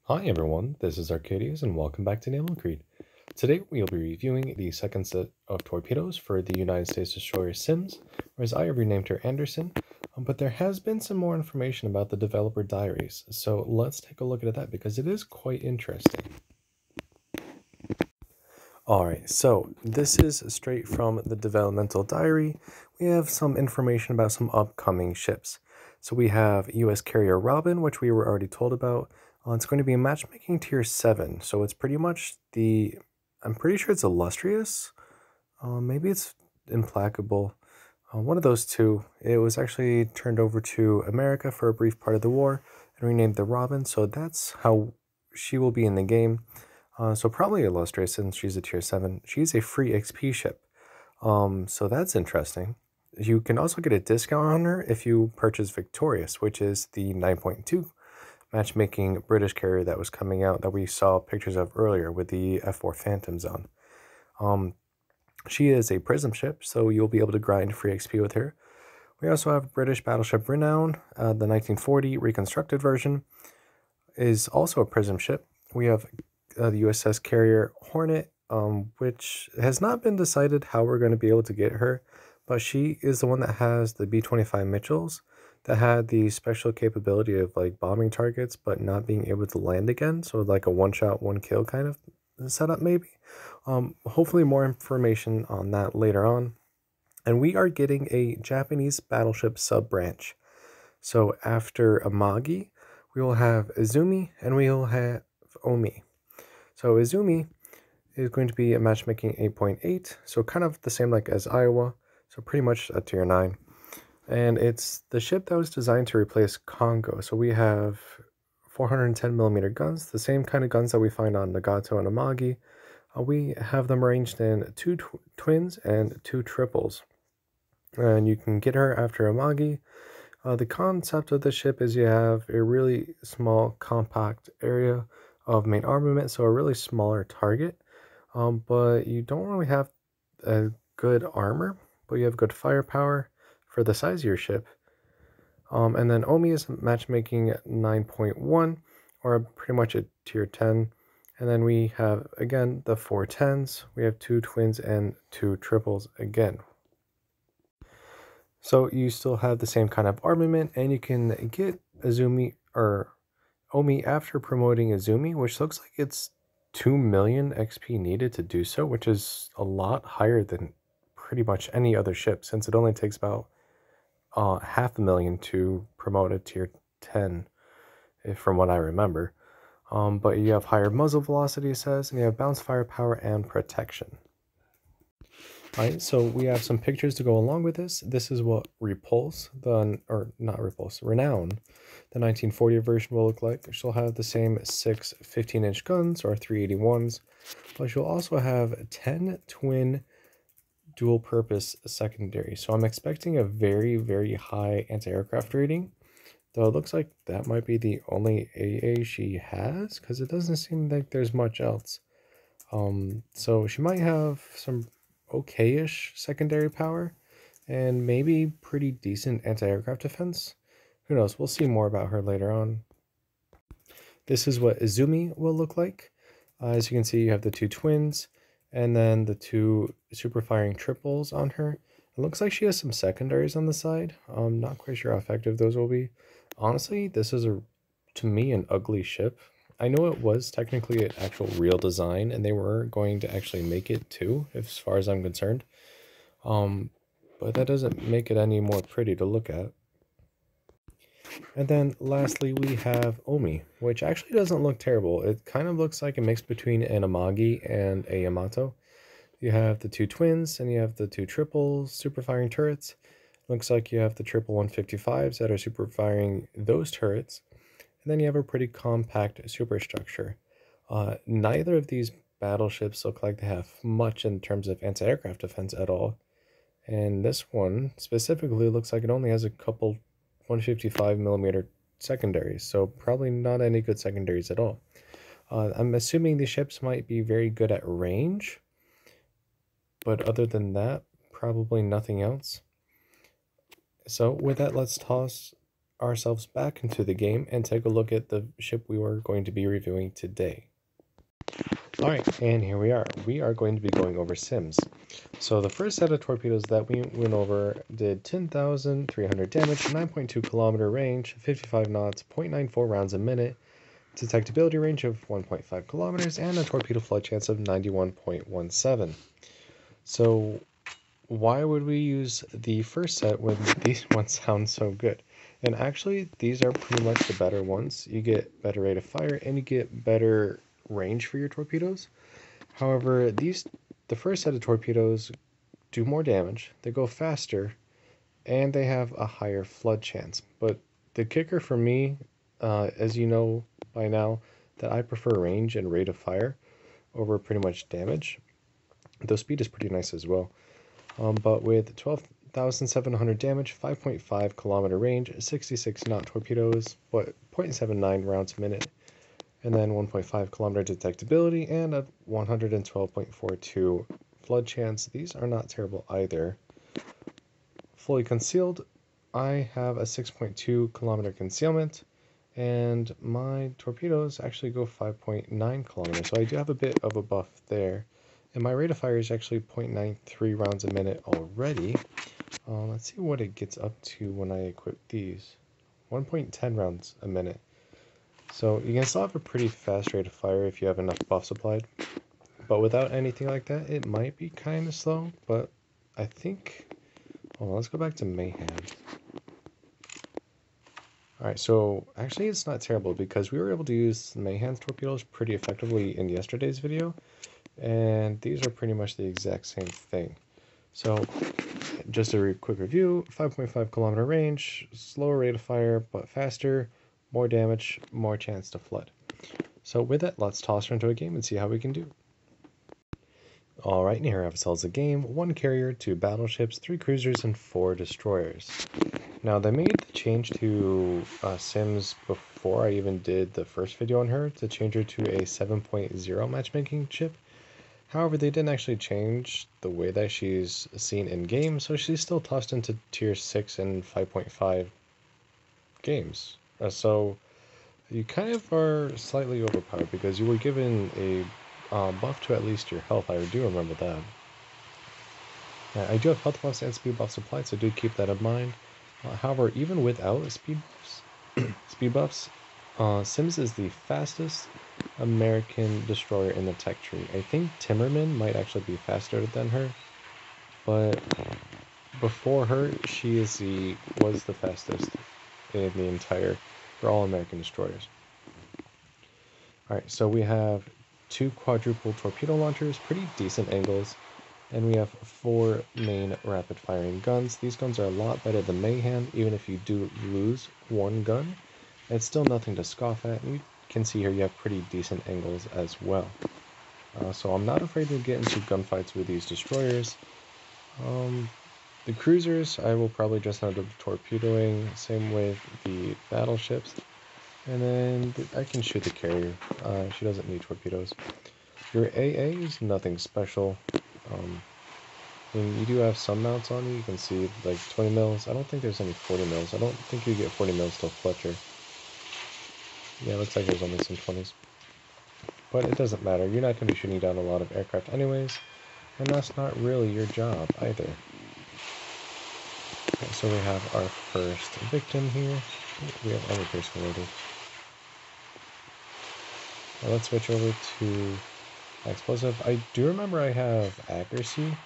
Hi everyone, this is Arcadius and welcome back to Naval. Today we'll be reviewing the second set of torpedoes for the United States destroyer Sims, or as I have renamed her Anderson, but there has been some more information about the developer diaries, so let's take a look at that because it is quite interesting. Alright, so this is straight from the developmental diary. We have some information about some upcoming ships. So we have U.S. carrier Robin, which we were already told about. It's going to be a matchmaking tier 7, so it's pretty much I'm pretty sure it's illustrious. Maybe it's implacable. One of those two. It was actually turned over to America for a brief part of the war and renamed the Robin, so that's how she will be in the game. So probably illustrious since she's a tier 7. She's a free XP ship. So that's interesting. You can also get a discount on her if you purchase Victorious, which is the 9.2 matchmaking British carrier that was coming out that we saw pictures of earlier with the F4 Phantoms on. She is a prism ship, so you'll be able to grind free XP with her. We also have British battleship Renown, the 1940 reconstructed version, is also a prism ship. We have the USS carrier Hornet, which has not been decided how we're going to be able to get her, but she is the one that has the B-25 Mitchells that had the special capability of like bombing targets but not being able to land again, so like a one-shot, one-kill kind of setup maybe. Hopefully more information on that later on. And we are getting a Japanese battleship sub-branch. So after Amagi, we will have Izumi and we will have Omi. So Izumi is going to be a matchmaking 8.8, so kind of the same like as Iowa, so pretty much a tier 9. And it's the ship that was designed to replace Congo. So we have 410mm guns, the same kind of guns that we find on Nagato and Amagi. We have them arranged in two twins and two triples. And you can get her after Amagi. The concept of the ship is you have a really small, compact area of main armament, so a really smaller target, but you don't really have a good armor, but you have good firepower for the size of your ship. And then Omi is matchmaking 9.1, or pretty much a tier 10. And then we have, again, the 410s. We have two twins and two triples again. So you still have the same kind of armament, and you can get Izumi or Omi after promoting Izumi, which looks like it's 2 million XP needed to do so, which is a lot higher than pretty much any other ship, since it only takes about 500,000 to promote a tier 10, from what I remember. But you have higher muzzle velocity, it says, and you have bounce firepower and protection. Alright, so we have some pictures to go along with this. This is what Repulse, or not Repulse, Renown, the 1940 version will look like. She'll have the same 6 15-inch guns, or 381s, but she'll also have 10 twin dual-purpose secondaries. So I'm expecting a very, very high anti-aircraft rating, though it looks like that might be the only AA she has, because it doesn't seem like there's much else. So she might have some okay-ish secondary power and maybe pretty decent anti-aircraft defense. Who knows? We'll see more about her later on. This is what Izumi will look like. As you can see, you have the two twins and then the two super firing triples on her. It looks like she has some secondaries on the side. I'm not quite sure how effective those will be. Honestly, this is to me an ugly ship. I know it was technically an actual real design, and they were going to actually make it too, as far as I'm concerned. But that doesn't make it any more pretty to look at. And then lastly, we have Omi, which actually doesn't look terrible. It kind of looks like a mix between an Amagi and a Yamato. You have the two twins, and you have the two triples, super firing turrets. Looks like you have the triple 155s that are super firing those turrets. And then you have a pretty compact superstructure. Neither of these battleships look like they have much in terms of anti-aircraft defense at all. And this one specifically looks like it only has a couple 155mm secondaries, so probably not any good secondaries at all. I'm assuming these ships might be very good at range, but other than that, probably nothing else. So with that, let's toss ourselves back into the game and take a look at the ship we were going to be reviewing today. Alright, and here we are. We are going to be going over sims. So the first set of torpedoes that we went over did 10,300 damage, 9.2 kilometer range, 55 knots, 0.94 rounds a minute, detectability range of 1.5 kilometers, and a torpedo flood chance of 91.17. So why would we use the first set when these ones sound so good? And actually, these are pretty much the better ones. You get better rate of fire and you get better range for your torpedoes. However, the first set of torpedoes do more damage, they go faster, and they have a higher flood chance. But the kicker for me, as you know by now, that I prefer range and rate of fire over pretty much damage. Though speed is pretty nice as well. But with 12,700 damage, 5.5 kilometer range, 66 knot torpedoes, 0.79 rounds a minute, and then 1.5 kilometer detectability and a 112.42 flood chance. These are not terrible either. Fully concealed, I have a 6.2 kilometer concealment, and my torpedoes actually go 5.9 kilometers, so I do have a bit of a buff there. And my rate of fire is actually 0.93 rounds a minute already. Let's see what it gets up to when I equip these. 1.10 rounds a minute. So you can still have a pretty fast rate of fire if you have enough buffs applied. But without anything like that, it might be kind of slow. But I think... Hold on, let's go back to Mayhem. Alright, so actually it's not terrible because we were able to use Mayhem's torpedoes pretty effectively in yesterday's video. And these are pretty much the exact same thing. So just a quick review, 5.5 kilometer range, slower rate of fire, but faster, more damage, more chance to flood. So with that, let's toss her into a game and see how we can do. Alright, and here ourselves a game, 1 carrier, 2 battleships, 3 cruisers, and 4 destroyers. Now they made the change to Sims before I even did the first video on her to change her to a 7.0 matchmaking ship. However, they didn't actually change the way that she's seen in game, so she's still tossed into tier 6 and 5.5 games. So you kind of are slightly overpowered because you were given a buff to at least your health. I do remember that. I do have health buffs and speed buffs applied, so do keep that in mind. However, even without speed buffs, Sims is the fastest American destroyer in the tech tree. I think Timmerman might actually be faster than her, but before her, she was the fastest in the entire for all American destroyers. Alright, so we have 2 quadruple torpedo launchers, pretty decent angles, and we have 4 main rapid firing guns. These guns are a lot better than Mayhem. Even if you do lose 1 gun, it's still nothing to scoff at. You can see here you have pretty decent angles as well. So I'm not afraid to get into gunfights with these destroyers. The cruisers, I will probably just end up torpedoing, same with the battleships. And then I can shoot the carrier, she doesn't need torpedoes. Your AA is nothing special. I mean, you do have some mounts on you can see like 20 mils. I don't think there's any 40 mils. I don't think you get 40 mils till Fletcher. Yeah, it looks like there's only some 20s. But it doesn't matter, you're not going to be shooting down a lot of aircraft anyways, and that's not really your job either. Okay, so we have our first victim here. We have other person already. Now let's switch over to explosive. I do remember I have accuracy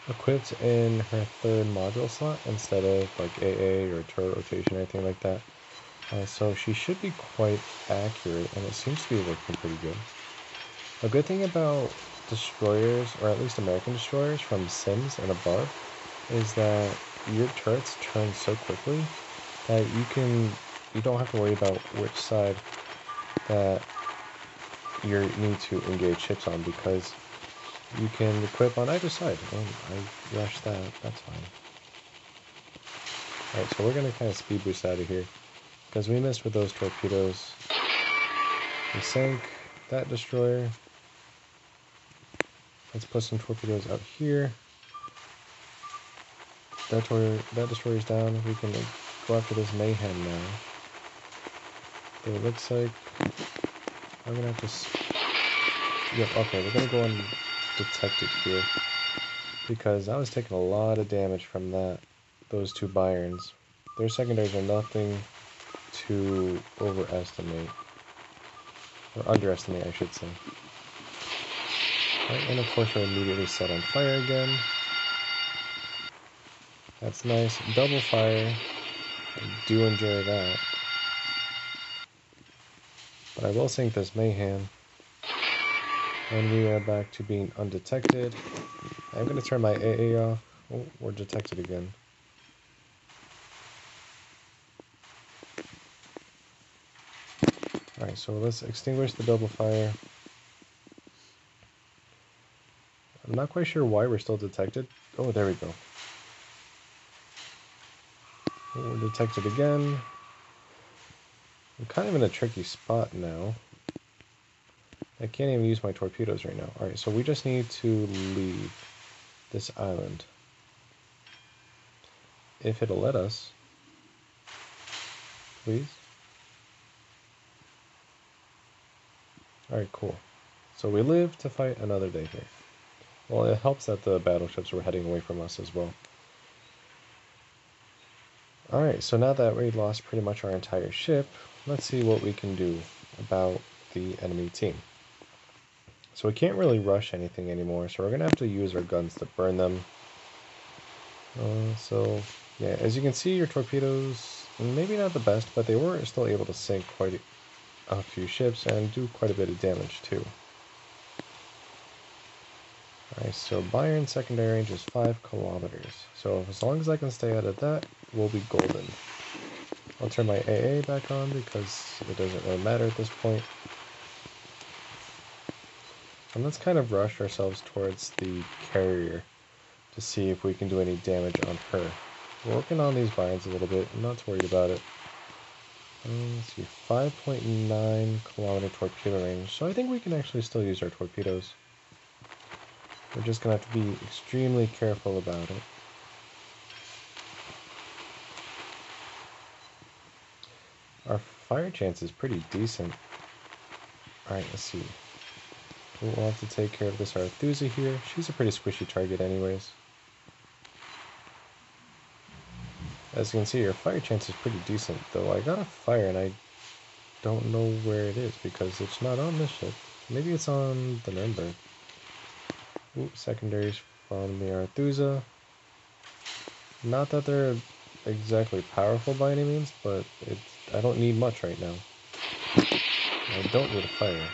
equipped in her 3rd module slot instead of like AA or turret rotation or anything like that. So she should be quite accurate, and it seems to be working pretty good. A good thing about destroyers, or at least American destroyers from Sims and above, is that your turrets turn so quickly that you don't have to worry about which side that you need to engage ships on, because you can equip on either side. And I rushed that, that's fine. Alright, so we're going to kind of speed boost out of here, because we missed with those torpedoes. We sank that destroyer. Let's put some torpedoes out here. That destroyer's down. We can go after this mayhem now. But it looks like I'm gonna have to... Yep, okay, we're gonna go undetected here. Because I was taking a lot of damage from those two Byrons. Their secondaries are nothing to overestimate. Or underestimate, I should say. Right, and of course we're immediately set on fire again. That's nice. Double fire. I do enjoy that. But I will sink this mayhem. And we are back to being undetected. I'm going to turn my AA off. Oh, we're detected again. Alright, so let's extinguish the double fire. I'm not quite sure why we're still detected. Oh, there we go. Oh, we're detected again. I'm kind of in a tricky spot now. I can't even use my torpedoes right now. Alright, so we just need to leave this island. If it'll let us. Please. Alright, cool. So we live to fight another day here. Well, it helps that the battleships were heading away from us as well. Alright, so now that we lost pretty much our entire ship, let's see what we can do about the enemy team. So we can't really rush anything anymore, so we're going to have to use our guns to burn them. So, yeah, as you can see, your torpedoes, maybe not the best, but they were still able to sink quite a few ships and do quite a bit of damage too. Alright, so Byron secondary range is 5 kilometers. So as long as I can stay out of that, we'll be golden. I'll turn my AA back on because it doesn't really matter at this point. And let's kind of rush ourselves towards the carrier to see if we can do any damage on her. We're working on these Byrons a little bit. I'm not too worried about it. Let's see, 5.9 kilometer torpedo range. So I think we can actually still use our torpedoes. We're just going to have to be extremely careful about it. Our fire chance is pretty decent. Alright, let's see. We'll have to take care of this Arethusa here. She's a pretty squishy target anyways. As you can see, your fire chance is pretty decent, though I got a fire and I don't know where it is because it's not on this ship. Maybe it's on the Nuremberg. Ooh, secondaries from the Arethusa. Not that they're exactly powerful by any means, but I don't need much right now. I don't need a fire.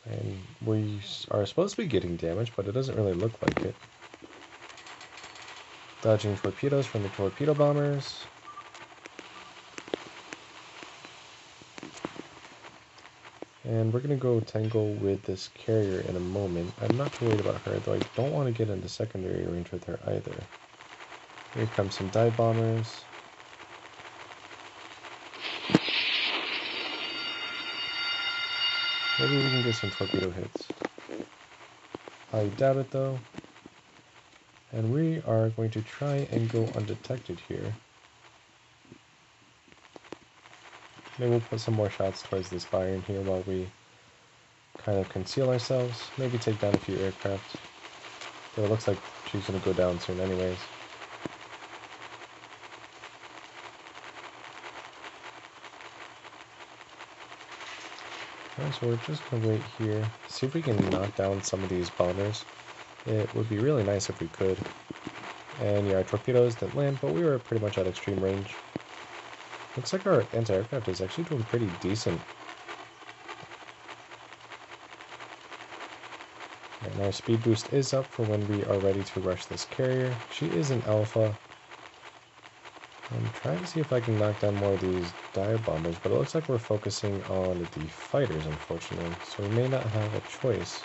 And we are supposed to be getting damage, but it doesn't really look like it. Dodging torpedoes from the torpedo bombers. And we're going to go tangle with this carrier in a moment. I'm not too worried about her, though I don't want to get into secondary range with her either. Here comes some dive bombers. Maybe we can get some torpedo hits. I doubt it though. And we are going to try and go undetected here. Maybe we'll put some more shots towards this Byron here while we kind of conceal ourselves. Maybe take down a few aircraft. Though it looks like she's going to go down soon anyways. Alright, so we're just going to wait here. See if we can knock down some of these bombers. It would be really nice if we could. And yeah, our torpedoes didn't land, but we were pretty much at extreme range. Looks like our anti-aircraft is actually doing pretty decent. And our speed boost is up for when we are ready to rush this carrier. She is an alpha. I'm trying to see if I can knock down more of these dive bombers, but it looks like we're focusing on the fighters, unfortunately. So we may not have a choice.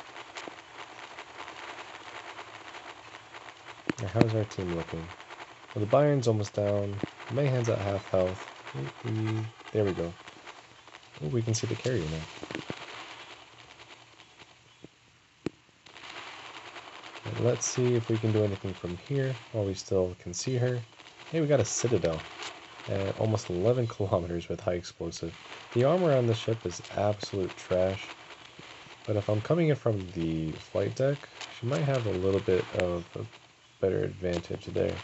Now, how's our team looking? Well, the Byron's almost down. Mayhan's at half health. There we go. Oh, we can see the carrier now. let's see if we can do anything from here while we still can see her. Hey, we got a citadel at almost 11 kilometers with high explosive. The armor on the ship is absolute trash, but if I'm coming in from the flight deck, she might have a little bit of a better advantage there.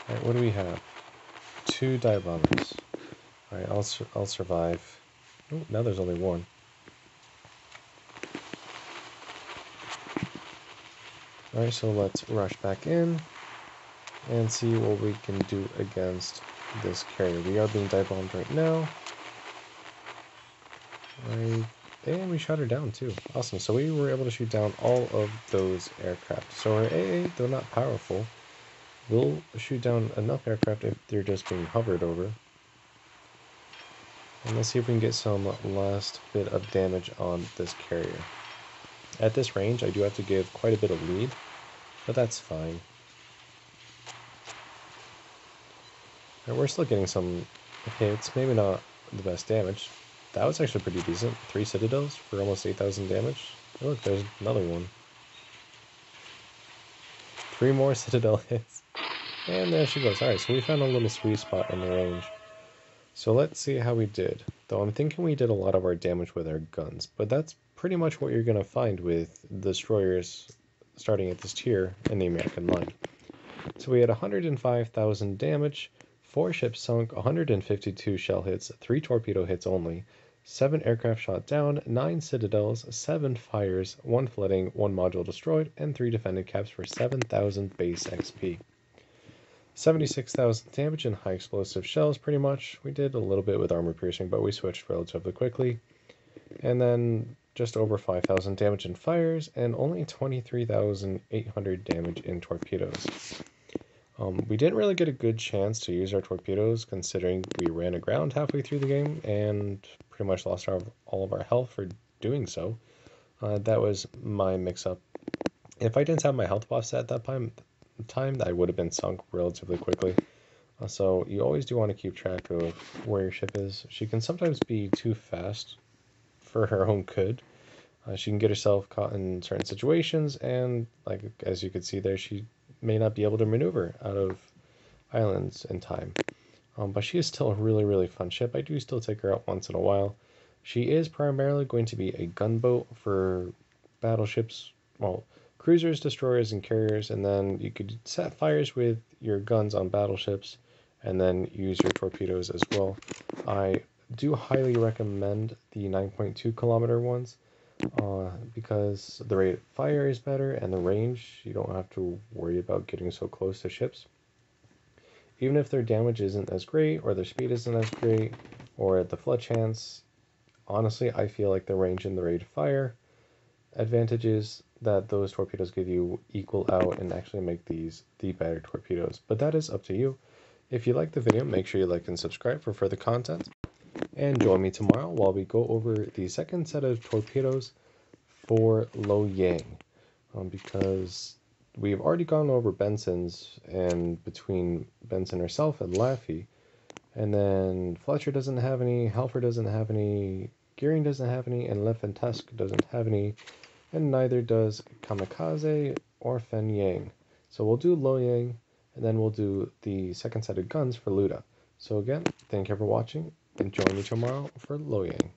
Alright, what do we have? 2 dive bombers. Alright, I'll survive. Oh, now there's only one. Alright, so let's rush back in and see what we can do against this carrier. We are being dive bombed right now. And we shot her down too. Awesome. So we were able to shoot down all of those aircraft. So our AA, though not powerful, will shoot down enough aircraft if they're just being hovered over. And let's see if we can get some last bit of damage on this carrier. At this range, I do have to give quite a bit of lead, but that's fine. And we're still getting some hits, maybe not the best damage. That was actually pretty decent. 3 citadels for almost 8,000 damage. Oh, look, there's another one. 3 more citadel hits. And there she goes. Alright, so we found a little sweet spot in the range. So let's see how we did. Though I'm thinking we did a lot of our damage with our guns, but that's pretty much what you're going to find with destroyers starting at this tier in the American line. So we had 105,000 damage, 4 ships sunk, 152 shell hits, 3 torpedo hits only, 7 aircraft shot down, 9 citadels, 7 fires, 1 flooding, 1 module destroyed, and 3 defended caps for 7,000 base XP. 76,000 damage in high explosive shells, pretty much. We did a little bit with armor piercing, but we switched relatively quickly. And then just over 5,000 damage in fires, and only 23,800 damage in torpedoes. We didn't really get a good chance to use our torpedoes, considering we ran aground halfway through the game, and pretty much lost all of our health for doing so. That was my mix-up. If I didn't have my health buffs at that time, I would have been sunk relatively quickly. So you always do want to keep track of where your ship is. She can sometimes be too fast for her own good. She can get herself caught in certain situations, and like as you can see there, she may not be able to maneuver out of islands in time. But she is still a really, really fun ship. I do still take her out once in a while. She is primarily going to be a gunboat for battleships, well, cruisers, destroyers, and carriers, and then you could set fires with your guns on battleships and then use your torpedoes as well. I do highly recommend the 9.2 kilometer ones because the rate of fire is better and the range, you don't have to worry about getting so close to ships. Even if their damage isn't as great or their speed isn't as great or the flood chance, honestly, I feel like the range and the rate of fire advantages that those torpedoes give you equal out and actually make these the better torpedoes. But that is up to you. If you like the video, make sure you like and subscribe for further content. And join me tomorrow while we go over the second set of torpedoes for Lo Yang. Because we've already gone over Benson's, and between Benson herself and Laffey. And then Fletcher doesn't have any, Halford doesn't have any, Gearing doesn't have any, and Le Fantasque doesn't have any. And neither does Kamikaze or Fen Yang. So we'll do Lo Yang, and then we'll do the second set of guns for Luda. So again, thank you for watching, and join me tomorrow for Lo Yang.